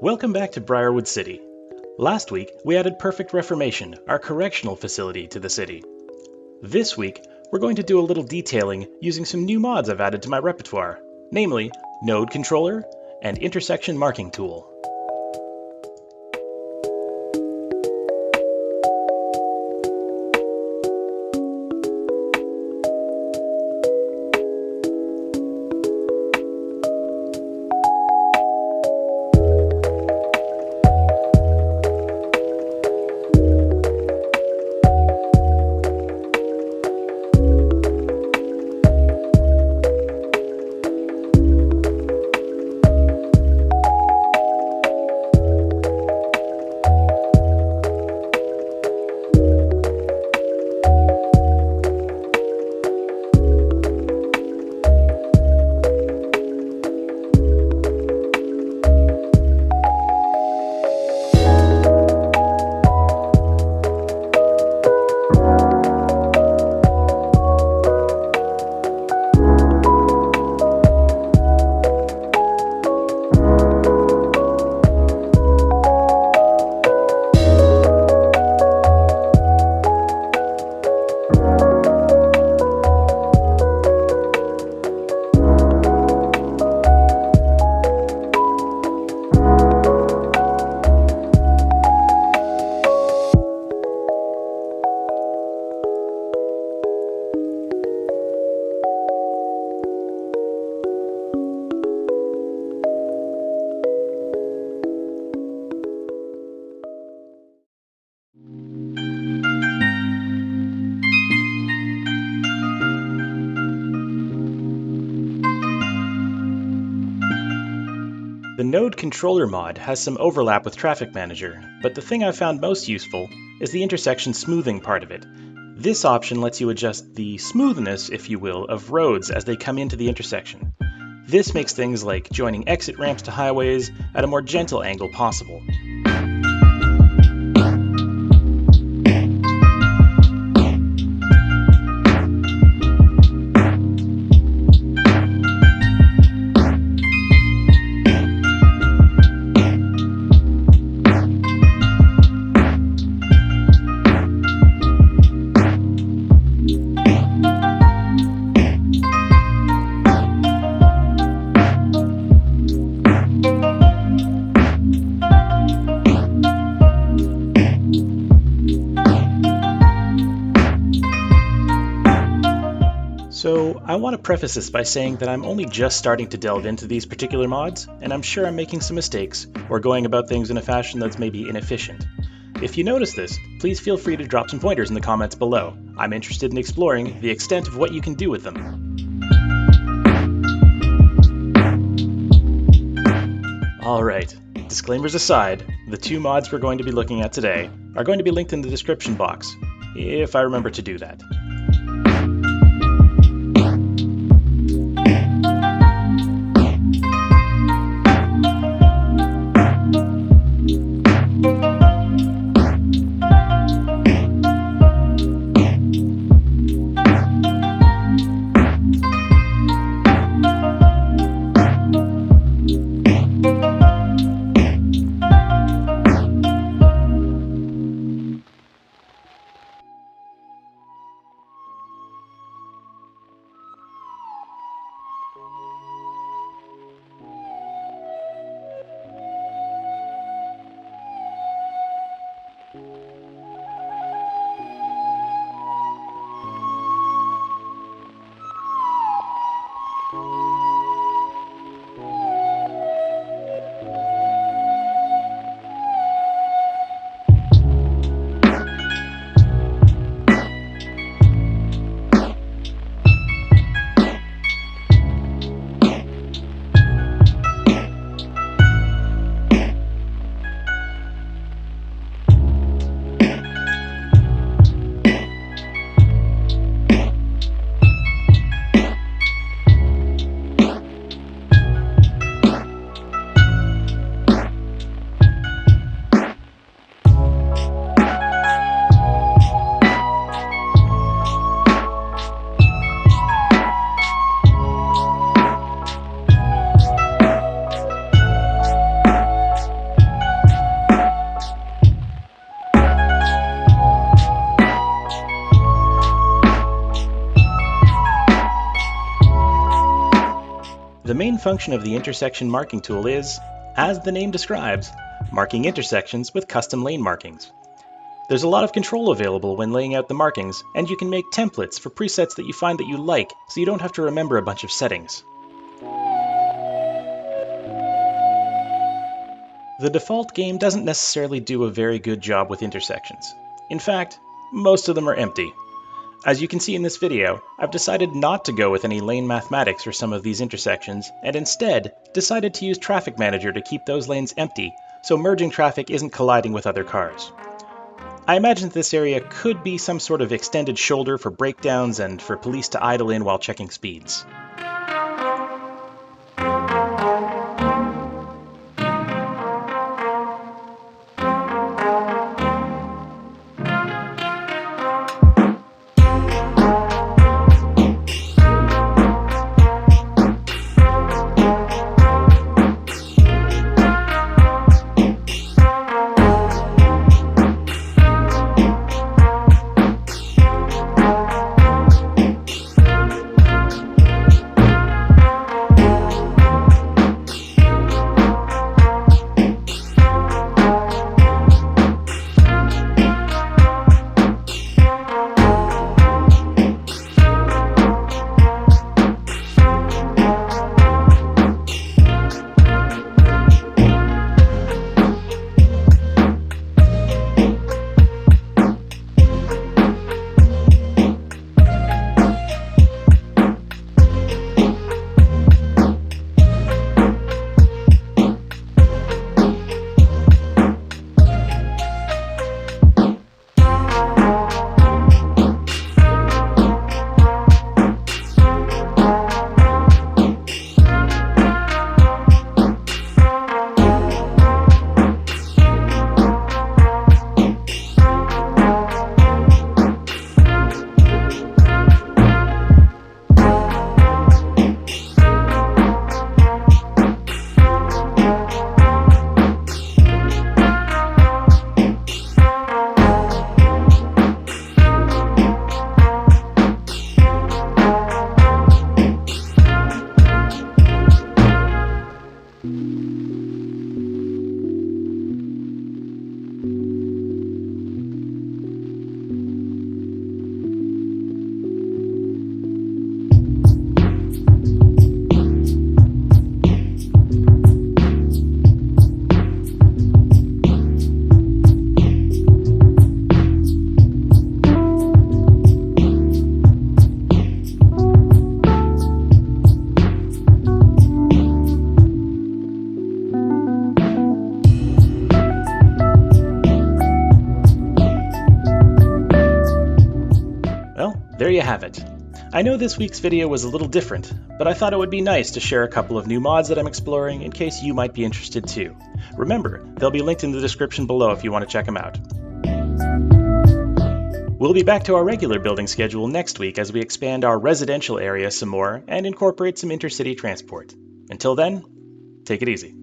Welcome back to Briarwood City. Last week, we added Perfect Reformation, our correctional facility, to the city. This week, we're going to do a little detailing using some new mods I've added to my repertoire, namely Node Controller and Intersection Marking Tool. The Node Controller mod has some overlap with Traffic Manager, but the thing I've found most useful is the intersection smoothing part of it. This option lets you adjust the smoothness, if you will, of roads as they come into the intersection. This makes things like joining exit ramps to highways at a more gentle angle possible. So I want to preface this by saying that I'm only just starting to delve into these particular mods, and I'm sure I'm making some mistakes or going about things in a fashion that's maybe inefficient. If you notice this, please feel free to drop some pointers in the comments below. I'm interested in exploring the extent of what you can do with them. Alright, disclaimers aside, the two mods we're going to be looking at today are going to be linked in the description box, if I remember to do that. The main function of the intersection marking tool is, as the name describes, marking intersections with custom lane markings. There's a lot of control available when laying out the markings, and you can make templates for presets that you find that you like, so you don't have to remember a bunch of settings. The default game doesn't necessarily do a very good job with intersections. In fact, most of them are empty. As you can see in this video, I've decided not to go with any lane mathematics for some of these intersections, and instead decided to use Traffic Manager to keep those lanes empty, so merging traffic isn't colliding with other cars. I imagine that this area could be some sort of extended shoulder for breakdowns and for police to idle in while checking speeds. There you have it. I know this week's video was a little different, but I thought it would be nice to share a couple of new mods that I'm exploring in case you might be interested too. Remember, they'll be linked in the description below if you want to check them out. We'll be back to our regular building schedule next week as we expand our residential area some more and incorporate some intercity transport. Until then, take it easy.